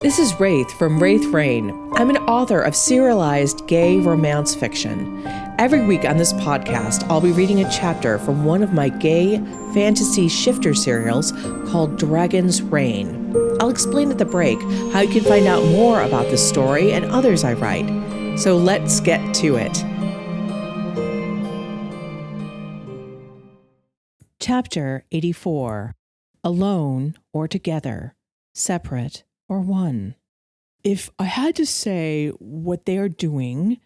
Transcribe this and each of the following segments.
This is Wraith from Wraith Rain. I'm an author of serialized gay romance fiction. Every week on this podcast, I'll be reading a chapter from one of my gay fantasy shifter serials called Dragon's Reign. I'll explain at the break how you can find out more about this story and others I write. So let's get to it. Chapter 84. Alone or Together, Separate or One. If I had to say what they are doing,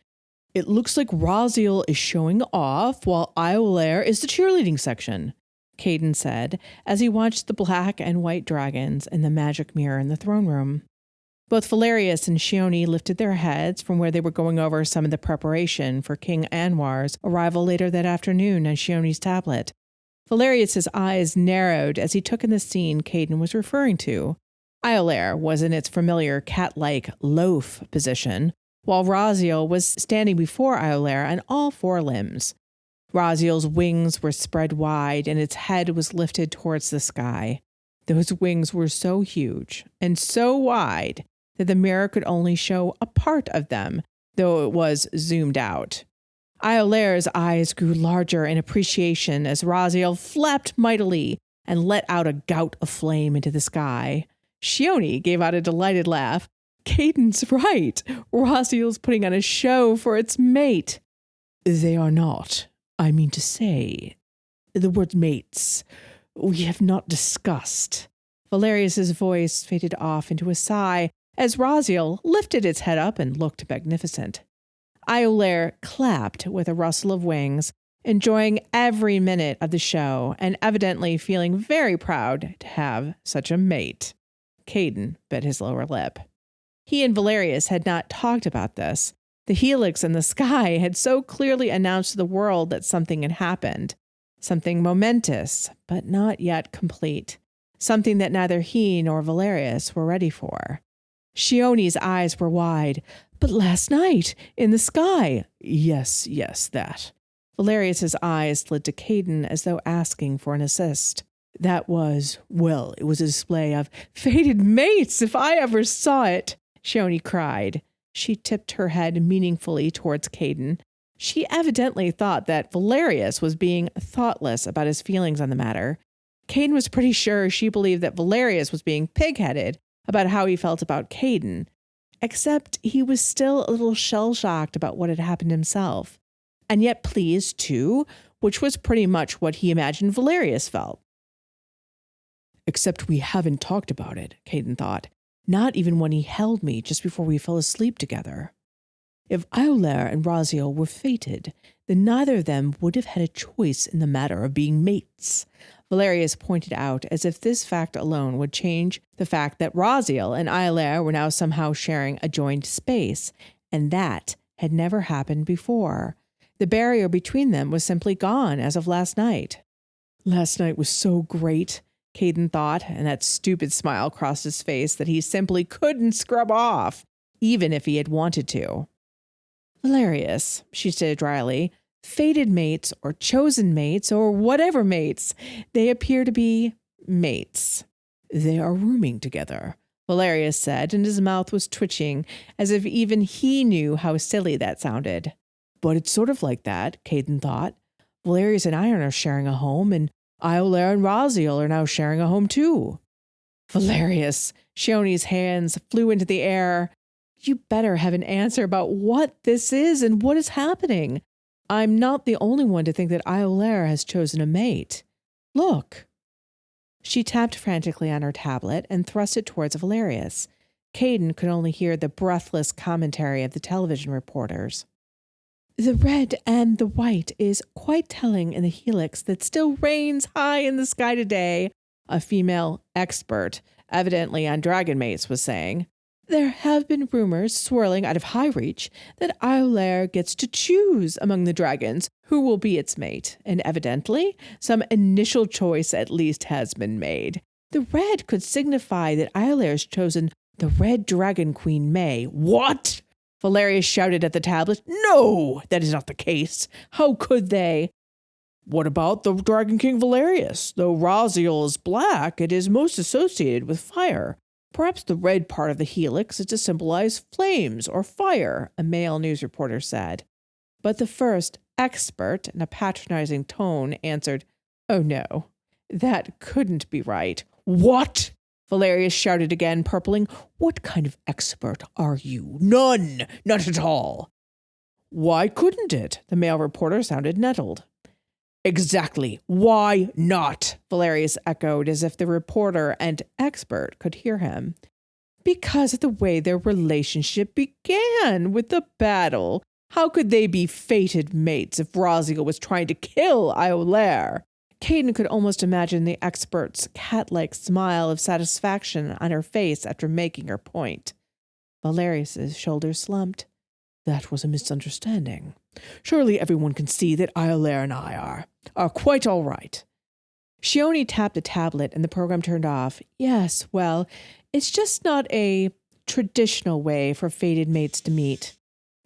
it looks like Raziel is showing off while Iolaire is the cheerleading section, Caden said as he watched the black and white dragons in the magic mirror in the throne room. Both Valerius and Shioni lifted their heads from where they were going over some of the preparation for King Anwar's arrival later that afternoon on Shioni's tablet. Valerius's eyes narrowed as he took in the scene Caden was referring to. Iolaire was in its familiar cat-like loaf position, while Raziel was standing before Iolaire on all four limbs. Raziel's wings were spread wide and its head was lifted towards the sky. Those wings were so huge and so wide that the mirror could only show a part of them, though it was zoomed out. Iolaire's eyes grew larger in appreciation as Raziel flapped mightily and let out a gout of flame into the sky. Shioni gave out a delighted laugh. Caden's right. Raziel's putting on a show for its mate. They are not. I mean to say, the word mates. We have not discussed. Valerius's voice faded off into a sigh as Raziel lifted its head up and looked magnificent. Iolaire clapped with a rustle of wings, enjoying every minute of the show and evidently feeling very proud to have such a mate. Caden bit his lower lip. He and Valerius had not talked about this. The helix in the sky had so clearly announced to the world that something had happened. Something momentous, but not yet complete. Something that neither he nor Valerius were ready for. Shioni's eyes were wide. But last night, in the sky. Yes, that. Valerius's eyes slid to Caden as though asking for an assist. That was, well, it was a display of fated mates if I ever saw it, Shioni cried. She tipped her head meaningfully towards Caden. She evidently thought that Valerius was being thoughtless about his feelings on the matter. Caden was pretty sure she believed that Valerius was being pig-headed about how he felt about Caden, except he was still a little shell-shocked about what had happened himself, and yet pleased too, which was pretty much what he imagined Valerius felt. Except we haven't talked about it, Caden thought. Not even when he held me just before we fell asleep together. If Iolaire and Raziel were fated, then neither of them would have had a choice in the matter of being mates. Valerius pointed out as if this fact alone would change the fact that Raziel and Iolaire were now somehow sharing a joined space, and that had never happened before. The barrier between them was simply gone as of last night. Last night was so great, Caden thought, and that stupid smile crossed his face that he simply couldn't scrub off, even if he had wanted to. Valerius, she said dryly, fated mates or chosen mates or whatever mates, they appear to be mates. They are rooming together, Valerius said, and his mouth was twitching as if even he knew how silly that sounded. But it's sort of like that, Caden thought. Valerius and Iron are sharing a home, and Iolaire and Raziel are now sharing a home too. Valerius, Shioni's hands flew into the air. You better have an answer about what this is and what is happening. I'm not the only one to think that Iolaire has chosen a mate. Look. She tapped frantically on her tablet and thrust it towards Valerius. Caden could only hear the breathless commentary of the television reporters. The red and the white is quite telling in the helix that still reigns high in the sky today, a female expert, evidently on dragon mates, was saying. There have been rumors swirling out of High Reach that Iolaire gets to choose among the dragons who will be its mate, and evidently some initial choice at least has been made. The red could signify that Iolaire's chosen the Red Dragon Queen May. What? Valerius shouted at the tablet. No, that is not the case. How could they? What about the Dragon King Valerius? Though Raziel is black, it is most associated with fire. Perhaps the red part of the helix is to symbolize flames or fire, a male news reporter said. But the first expert, in a patronizing tone, answered, "Oh no, that couldn't be right." "What?" Valerius shouted again, purpling. "What kind of expert are you?" "None, not at all." "Why couldn't it?" The male reporter sounded nettled. "Exactly. Why not?" Valerius echoed, as if the reporter and expert could hear him. "Because of the way their relationship began with the battle. How could they be fated mates if Raziel was trying to kill Iolaire?" Caden could almost imagine the expert's cat-like smile of satisfaction on her face after making her point. Valerius's shoulders slumped. That was a misunderstanding. Surely everyone can see that Iolaire and I are quite all right. Shioni tapped the tablet and the program turned off. "Yes, well, it's just not a traditional way for fated mates to meet.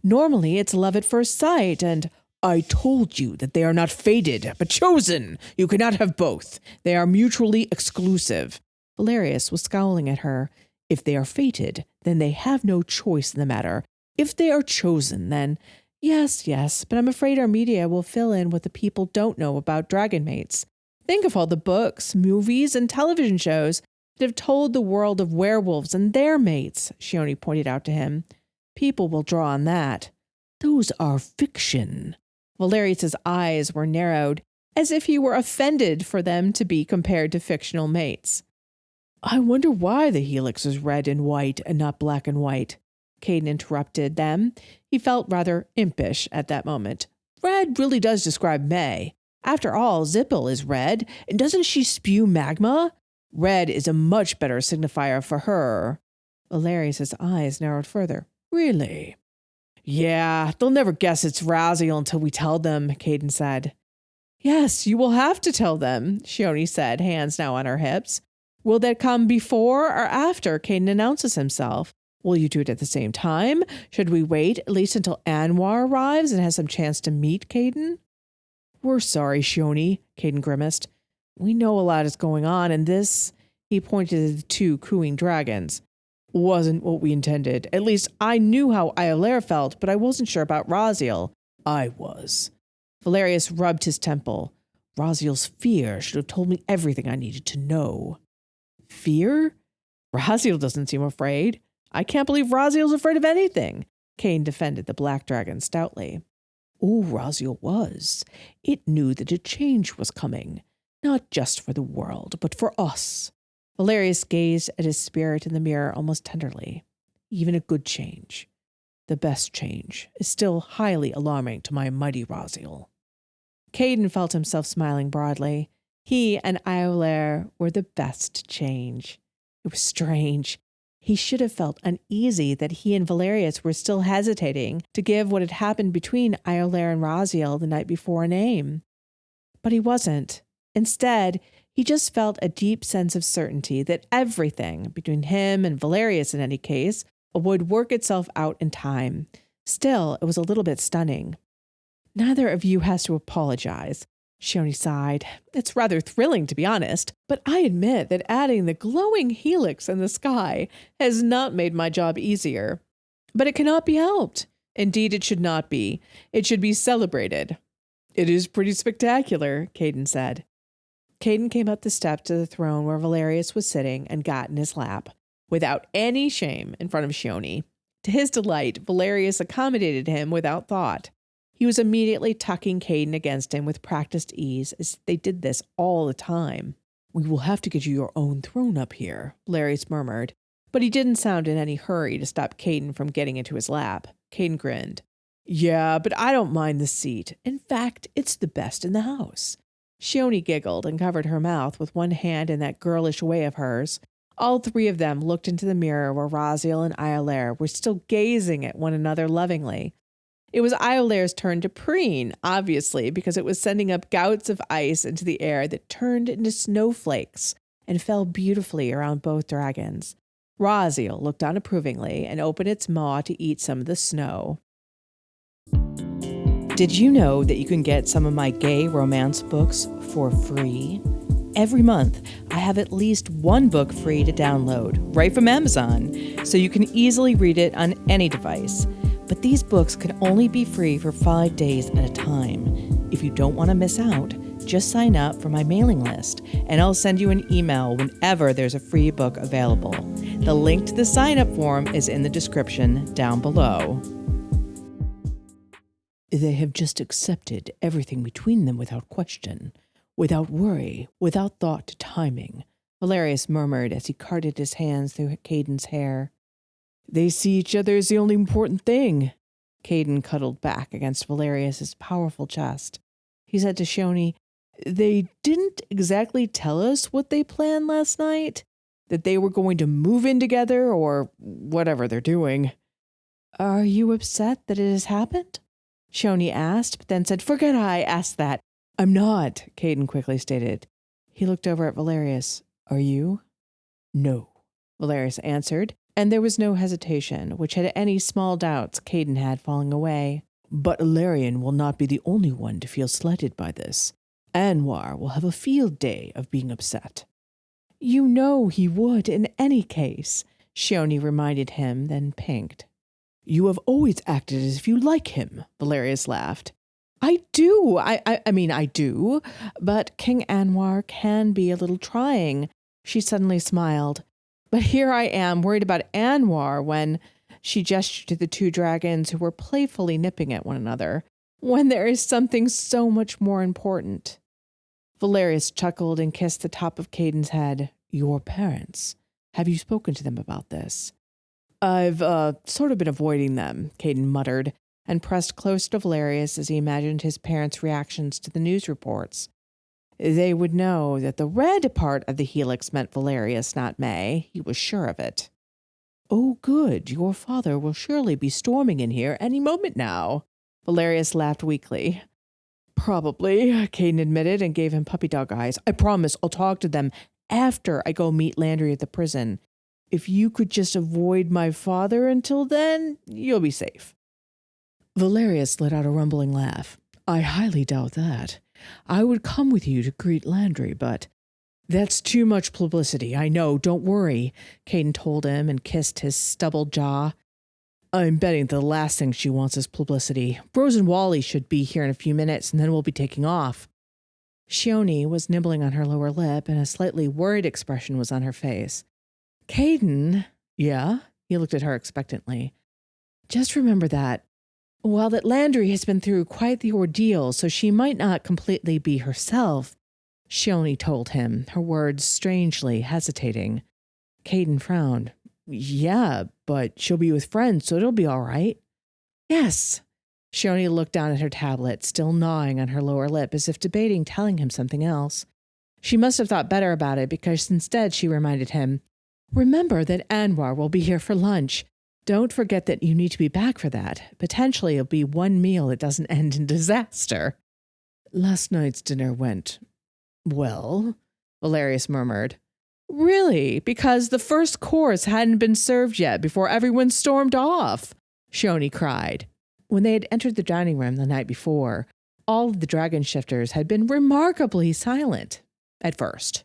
Normally it's love at first sight and—" "I told you that they are not fated, but chosen. You cannot have both. They are mutually exclusive." Valerius was scowling at her. "If they are fated, then they have no choice in the matter. If they are chosen, then—" Yes, but I'm afraid our media will fill in what the people don't know about dragon mates. Think of all the books, movies, and television shows that have told the world of werewolves and their mates," Shioni pointed out to him. "People will draw on that." "Those are fiction." Valerius's eyes were narrowed, as if he were offended for them to be compared to fictional mates. "I wonder why the helix is red and white and not black and white," Caden interrupted them. He felt rather impish at that moment. "Red really does describe May. After all, Zippel is red, and doesn't she spew magma? Red is a much better signifier for her." Valerius's eyes narrowed further. "Really?" "Yeah, they'll never guess it's Raziel until we tell them," Caden said. "Yes, you will have to tell them," Shioni said, hands now on her hips. "Will that come before or after Caden announces himself? Will you do it at the same time? Should we wait at least until Anwar arrives and has some chance to meet Caden?" "We're sorry, Shioni," Caden grimaced. "We know a lot is going on, and this," he pointed to the two cooing dragons, "wasn't what we intended. At least I knew how Iolaire felt, but I wasn't sure about Raziel." "I was." Valerius rubbed his temple. "Raziel's fear should have told me everything I needed to know." "Fear? Raziel doesn't seem afraid. I can't believe Raziel's afraid of anything," Caden defended the black dragon stoutly. "Oh, Raziel was. It knew that a change was coming, not just for the world, but for us." Valerius gazed at his spirit in the mirror almost tenderly. "Even a good change, the best change, is still highly alarming to my mighty Raziel." Caden felt himself smiling broadly. He and Iolaire were the best change. It was strange. He should have felt uneasy that he and Valerius were still hesitating to give what had happened between Iolaire and Raziel the night before a name. But he wasn't. Instead, he just felt a deep sense of certainty that everything, between him and Valerius in any case, would work itself out in time. Still, it was a little bit stunning. "Neither of you has to apologize," Shioni sighed. "It's rather thrilling, to be honest, but I admit that adding the glowing helix in the sky has not made my job easier. But it cannot be helped. Indeed, it should not be. It should be celebrated." "It is pretty spectacular," Caden said. Caden came up the steps to the throne where Valerius was sitting and got in his lap, without any shame, in front of Shioni. To his delight, Valerius accommodated him without thought. He was immediately tucking Caden against him with practiced ease, as they did this all the time. "We will have to get you your own throne up here," Valerius murmured, but he didn't sound in any hurry to stop Caden from getting into his lap. Caden grinned. "Yeah, but I don't mind the seat. In fact, it's the best in the house." Shioni giggled and covered her mouth with one hand in that girlish way of hers. All three of them looked into the mirror where Raziel and Iolaire were still gazing at one another lovingly. It was Iolaire's turn to preen, obviously, because it was sending up gouts of ice into the air that turned into snowflakes and fell beautifully around both dragons. Raziel looked on approvingly and opened its maw to eat some of the snow. Did you know that you can get some of my gay romance books for free? every month, I have at least one book free to download, right from Amazon, so you can easily read it on any device. But these books can only be free for 5 days at a time. If you don't want to miss out, just sign up for my mailing list, and I'll send you an email whenever there's a free book available. The link to the sign-up form is in the description down below. They have just accepted everything between them without question, without worry, without thought to timing, Valerius murmured as he carted his hands through Caden's hair. They see each other as the only important thing. Caden cuddled back against Valerius's powerful chest. He said to Shoni, "They didn't exactly tell us what they planned last night, that they were going to move in together or whatever they're doing." "Are you upset that it has happened?" Shoni asked, but then said, "Forget I asked that." "I'm not," Caden quickly stated. He looked over at Valerius. "Are you?" "No," Valerius answered, and there was no hesitation, which had any small doubts Caden had falling away. "But Iolaire will not be the only one to feel slighted by this. Anwar will have a field day of being upset." "You know he would in any case," Shoni reminded him, then pinked. "You have always acted as if you like him," Valerius laughed. I do, I do, but King Anwar can be a little trying." She suddenly smiled. "But here I am worried about Anwar when," she gestured to the 2 dragons who were playfully nipping at one another, "when there is something so much more important." Valerius chuckled and kissed the top of Caden's head. "Your parents. Have you spoken to them about this?" "I've sort of been avoiding them," Caden muttered, and pressed close to Valerius as he imagined his parents' reactions to the news reports. They would know that the red part of the helix meant Valerius, not May. He was sure of it. "Oh, good. Your father will surely be storming in here any moment now." Valerius laughed weakly. "Probably," Caden admitted and gave him puppy dog eyes. "I promise I'll talk to them after I go meet Landry at the prison. If you could just avoid my father until then, you'll be safe." Valerius let out a rumbling laugh. "I highly doubt that. I would come with you to greet Landry, but—" "That's too much publicity, I know, don't worry," Caden told him and kissed his stubbled jaw. "I'm betting the last thing she wants is publicity. Rose and Wally should be here in a few minutes, and then we'll be taking off." Shoni was nibbling on her lower lip, and a slightly worried expression was on her face. "Caden." "Yeah?" He looked at her expectantly. "Just remember that Landry has been through quite the ordeal, so she might not completely be herself," Shoni told him, her words strangely hesitating. Caden frowned. "Yeah, but she'll be with friends, so it'll be all right." "Yes." Shoni looked down at her tablet, still gnawing on her lower lip, as if debating telling him something else. She must have thought better about it, because instead she reminded him, "Remember that Anwar will be here for lunch. Don't forget that you need to be back for that. Potentially it'll be one meal that doesn't end in disaster." "Last night's dinner went well," Valerius murmured. "Really? Because the first course hadn't been served yet before everyone stormed off," Shoni cried. When they had entered the dining room the night before, all of the dragon shifters had been remarkably silent at first.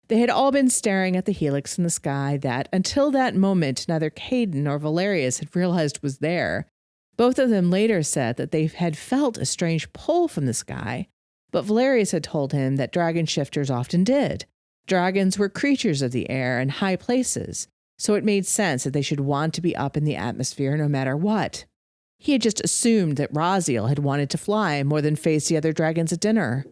They had all been staring at the helix in the sky that, until that moment, neither Caden nor Valerius had realized was there. Both of them later said that they had felt a strange pull from the sky, but Valerius had told him that dragon shifters often did. Dragons were creatures of the air and high places, so it made sense that they should want to be up in the atmosphere no matter what. He had just assumed that Raziel had wanted to fly more than face the other dragons at dinner.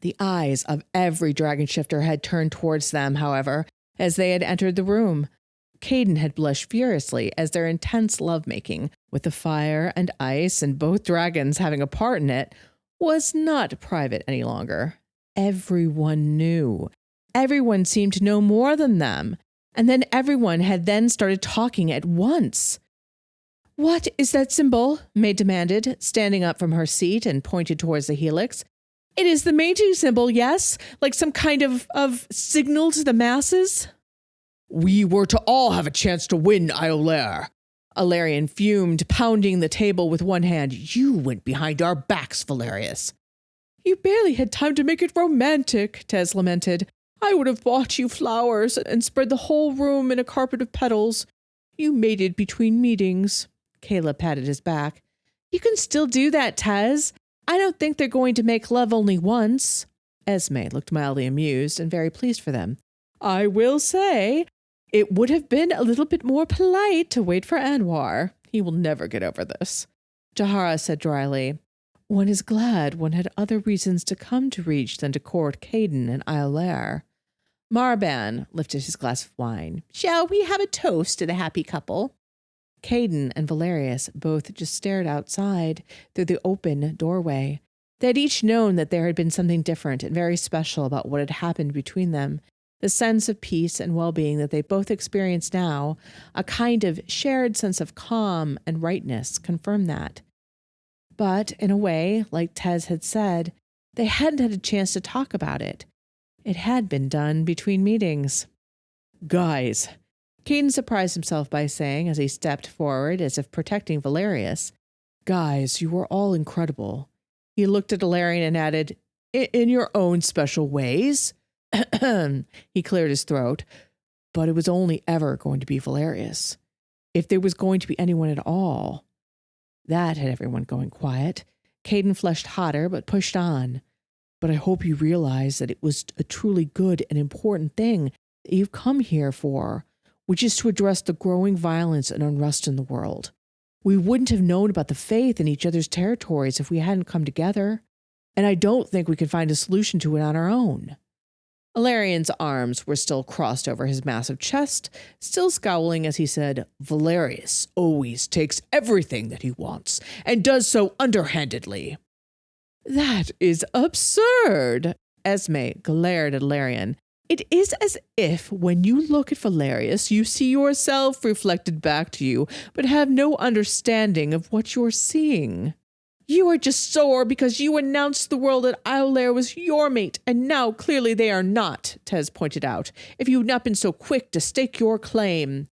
The eyes of every dragon shifter had turned towards them, however, as they had entered the room. Caden had blushed furiously as their intense lovemaking, with the fire and ice and both dragons having a part in it, was not private any longer. Everyone knew. Everyone seemed to know more than them. And then everyone had then started talking at once. "What is that symbol?" May demanded, standing up from her seat and pointed towards the helix. "It is the mating symbol, yes? Like some kind of signal to the masses?" "We were to all have a chance to win, Iolaire." Ilarion fumed, pounding the table with one hand. "You went behind our backs, Valerius." You barely had time to make it romantic, Tez lamented. I would have bought you flowers and spread the whole room in a carpet of petals. You made it between meetings. Caleb patted his back. You can still do that, Tez. I don't think they're going to make love only once. Esme looked mildly amused and very pleased for them. I will say, it would have been a little bit more polite to wait for Anwar. He will never get over this. Jahara said dryly, One is glad one had other reasons to come to Reach than to court Caden and Iolaire. Marban lifted his glass of wine. Shall we have a toast to the happy couple? Caden and Valerius both just stared outside through the open doorway. They had each known that there had been something different and very special about what had happened between them. The sense of peace and well-being that they both experienced now, a kind of shared sense of calm and rightness, confirmed that. But, in a way, like Tez had said, they hadn't had a chance to talk about it. It had been done between meetings. Guys, Caden surprised himself by saying, as he stepped forward as if protecting Valerius, Guys, you are all incredible. He looked at Iolaire and added, In your own special ways. He cleared his throat, but it was only ever going to be Valerius. If there was going to be anyone at all. That had everyone going quiet. Caden flushed hotter, but pushed on. But I hope you realize that it was a truly good and important thing that you've come here for, which is to address the growing violence and unrest in the world. We wouldn't have known about the faith in each other's territories if we hadn't come together, and I don't think we could find a solution to it on our own. Valerian's arms were still crossed over his massive chest, still scowling as he said, Valerius always takes everything that he wants, and does so underhandedly. That is absurd, Esme glared at Valerian. It is as if, when you look at Valerius, you see yourself reflected back to you, but have no understanding of what you're seeing. You are just sore because you announced to the world that Iolaire was your mate, and now clearly they are not, Tez pointed out, if you had not been so quick to stake your claim.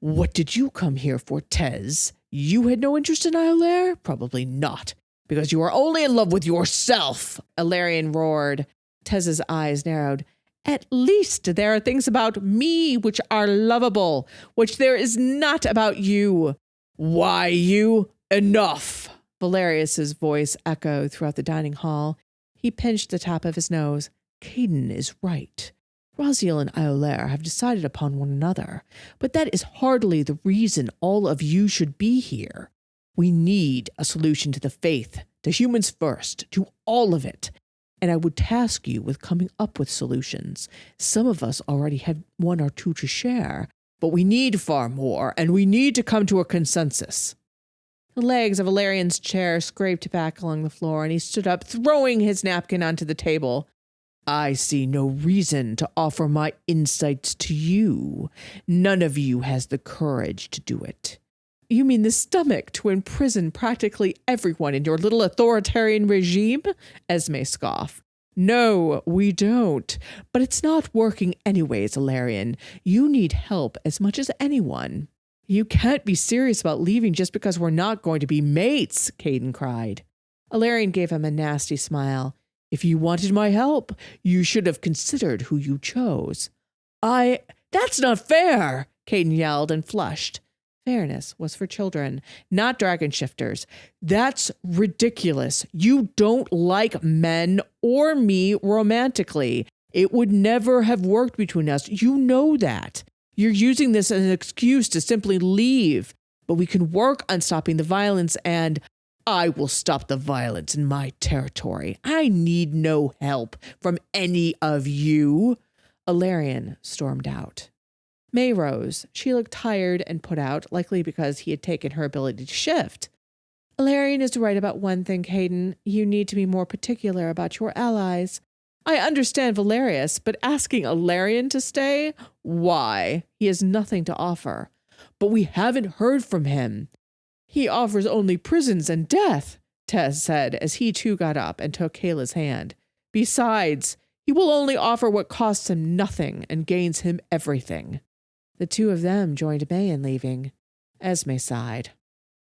What did you come here for, Tez? You had no interest in Iolaire? Probably not, because you are only in love with yourself, Valerian roared. Tez's eyes narrowed. At least there are things about me which are lovable, which there is not about you. Why, you? Enough! Valerius's voice echoed throughout the dining hall. He pinched the top of his nose. Caden is right. Raziel and Iolaire have decided upon one another, but that is hardly the reason all of you should be here. We need a solution to the faith, to humans first, to all of it. And I would task you with coming up with solutions. Some of us already have one or two to share, but we need far more, and we need to come to a consensus. The legs of Valerian's chair scraped back along the floor, and he stood up, throwing his napkin onto the table. I see no reason to offer my insights to you. None of you has the courage to do it. You mean the stomach to imprison practically everyone in your little authoritarian regime? Esme scoffed. No, we don't. But it's not working anyways, Valerian. You need help as much as anyone. You can't be serious about leaving just because we're not going to be mates, Caden cried. Valerian gave him a nasty smile. If you wanted my help, you should have considered who you chose. That's not fair, Caden yelled and flushed. Fairness was for children, not dragon shifters. That's ridiculous. You don't like men or me romantically. It would never have worked between us. You know that. You're using this as an excuse to simply leave. But we can work on stopping the violence, and I will stop the violence in my territory. I need no help from any of you. Valerian stormed out. May rose. She looked tired and put out, likely because he had taken her ability to shift. Valerian is right about one thing, Caden. You need to be more particular about your allies. I understand Valerius, but asking Valerian to stay? Why? He has nothing to offer. But we haven't heard from him. He offers only prisons and death, Tez said as he too got up and took Kayla's hand. Besides, he will only offer what costs him nothing and gains him everything. The two of them joined May in leaving. Esme sighed.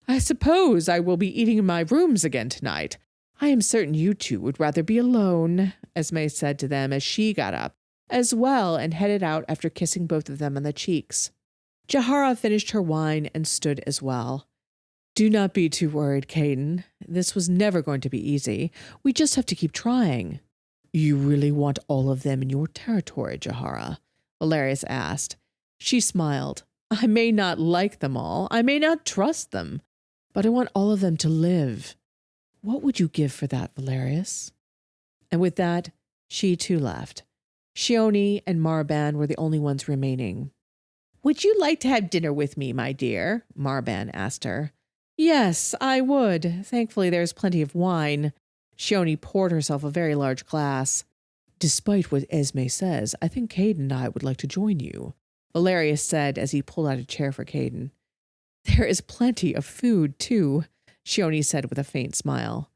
I suppose I will be eating in my rooms again tonight. I am certain you two would rather be alone, Esme said to them as she got up as well and headed out after kissing both of them on the cheeks. Jahara finished her wine and stood as well. Do not be too worried, Caden. This was never going to be easy. We just have to keep trying. You really want all of them in your territory, Jahara? Valerius asked. She smiled. I may not like them all. I may not trust them. But I want all of them to live. What would you give for that, Valerius? And with that, she too left. Shioni and Marban were the only ones remaining. Would you like to have dinner with me, my dear? Marban asked her. Yes, I would. Thankfully, there's plenty of wine. Shioni poured herself a very large glass. Despite what Esme says, I think Caden and I would like to join you, Valerius said as he pulled out a chair for Caden. There is plenty of food, too, Shioni said with a faint smile.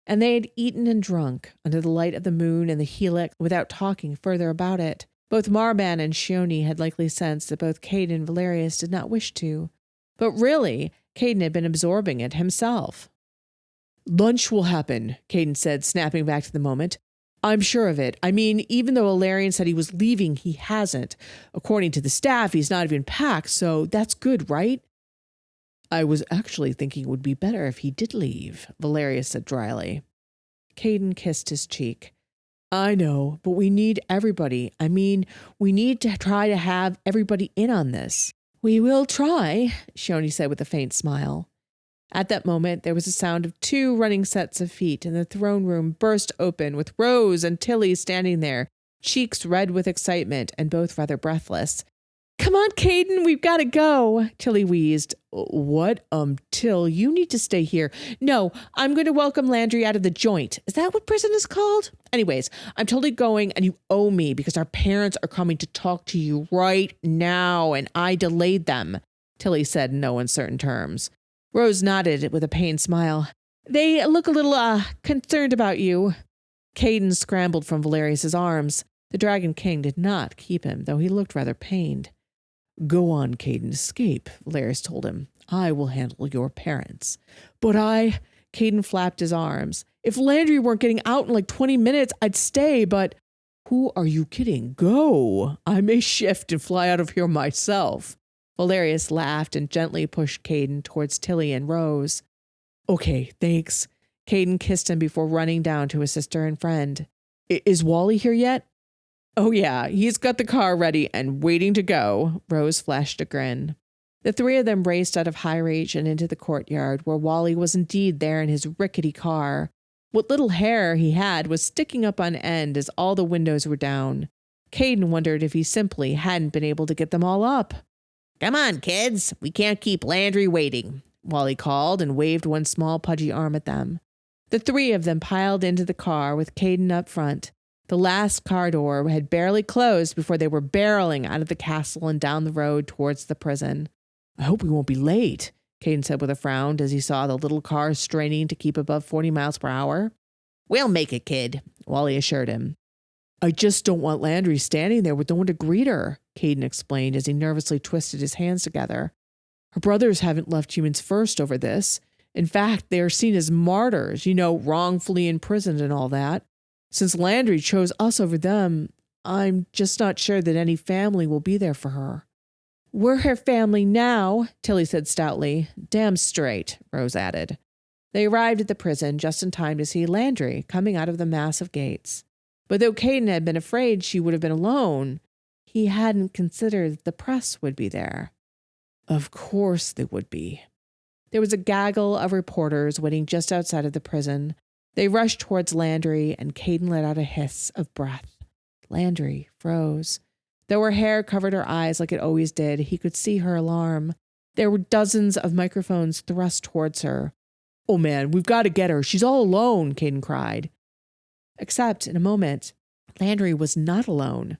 And they had eaten and drunk under the light of the moon and the helix without talking further about it. Both Marban and Shioni had likely sensed that both Caden and Valerius did not wish to. But really, Caden had been absorbing it himself. Lunch will happen, Caden said, snapping back to the moment. I'm sure of it. I mean, even though Iolaire said he was leaving, he hasn't. According to the staff, he's not even packed, so that's good, right? I was actually thinking it would be better if he did leave, Valerius said dryly. Caden kissed his cheek. I know, but we need everybody. I mean, we need to try to have everybody in on this. We will try, Shioni said with a faint smile. At that moment, there was a sound of 2 running sets of feet, and the throne room burst open with Rose and Tilly standing there, cheeks red with excitement and both rather breathless. Come on, Caden, we've got to go, Tilly wheezed. What? Till, you need to stay here. No, I'm going to welcome Landry out of the joint. Is that what prison is called? Anyways, I'm totally going and you owe me because our parents are coming to talk to you right now and I delayed them, Tilly said in no uncertain terms. Rose nodded with a pained smile. They look a little, concerned about you. Caden scrambled from Valerius's arms. The Dragon King did not keep him, though he looked rather pained. Go on, Caden, escape, Valerius told him. I will handle your parents. But Caden flapped his arms. If Landry weren't getting out in like 20 minutes, I'd stay, but who are you kidding? Go. I may shift and fly out of here myself. Valerius laughed and gently pushed Caden towards Tilly and Rose. Okay, thanks. Caden kissed him before running down to his sister and friend. Is Wally here yet? Oh yeah, he's got the car ready and waiting to go, Rose flashed a grin. The 3 of them raced out of High Reach and into the courtyard, where Wally was indeed there in his rickety car. What little hair he had was sticking up on end as all the windows were down. Caden wondered if he simply hadn't been able to get them all up. Come on, kids, we can't keep Landry waiting, Wally called and waved one small pudgy arm at them. The 3 of them piled into the car with Caden up front. The last car door had barely closed before they were barreling out of the castle and down the road towards the prison. I hope we won't be late, Caden said with a frown as he saw the little car straining to keep above 40 miles per hour. We'll make it, kid, Wally assured him. I just don't want Landry standing there with no one to greet her, Caden explained as he nervously twisted his hands together. Her brothers haven't left Humans First over this. In fact, they are seen as martyrs, wrongfully imprisoned and all that. Since Landry chose us over them, I'm just not sure that any family will be there for her. We're her family now, Tilly said stoutly. Damn straight, Rose added. They arrived at the prison just in time to see Landry coming out of the massive gates. But though Caden had been afraid she would have been alone, he hadn't considered that the press would be there. Of course they would be. There was a gaggle of reporters waiting just outside of the prison. They rushed towards Landry, and Caden let out a hiss of breath. Landry froze. Though her hair covered her eyes like it always did, he could see her alarm. There were dozens of microphones thrust towards her. Oh man, we've got to get her. She's all alone, Caden cried. Except, in a moment, Landry was not alone.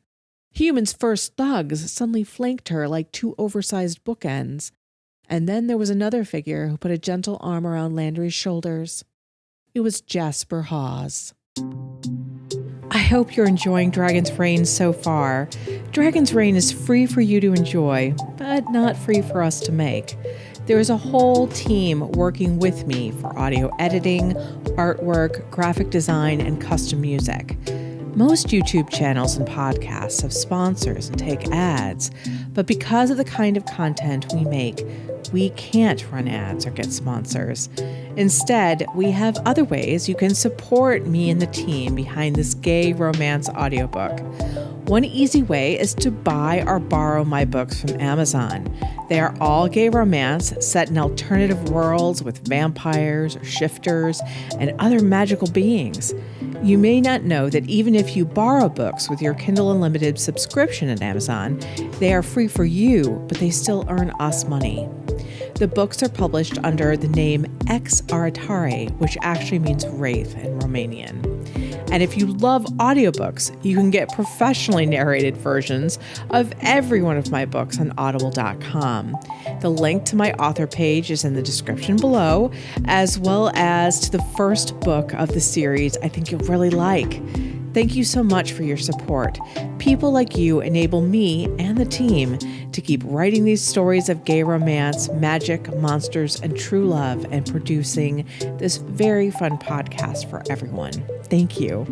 Humans First thugs suddenly flanked her like 2 oversized bookends. And then there was another figure who put a gentle arm around Landry's shoulders. It was Jasper Hawes. I hope you're enjoying Dragon's Reign so far. Dragon's Reign is free for you to enjoy, but not free for us to make. There is a whole team working with me for audio editing, artwork, graphic design, and custom music. Most YouTube channels and podcasts have sponsors and take ads, but because of the kind of content we make, we can't run ads or get sponsors. Instead, we have other ways you can support me and the team behind this gay romance audiobook. One easy way is to buy or borrow my books from Amazon. They are all gay romance set in alternative worlds with vampires or shifters and other magical beings. You may not know that even if you borrow books with your Kindle Unlimited subscription at Amazon, they are free for you, but they still earn us money. The books are published under the name Ex Aratare, which actually means wraith in Romanian. And if you love audiobooks, you can get professionally narrated versions of every one of my books on audible.com. The link to my author page is in the description below, as well as to the first book of the series I think you'll really like. Thank you so much for your support. People like you enable me and the team to keep writing these stories of gay romance, magic, monsters, and true love, and producing this very fun podcast for everyone. Thank you.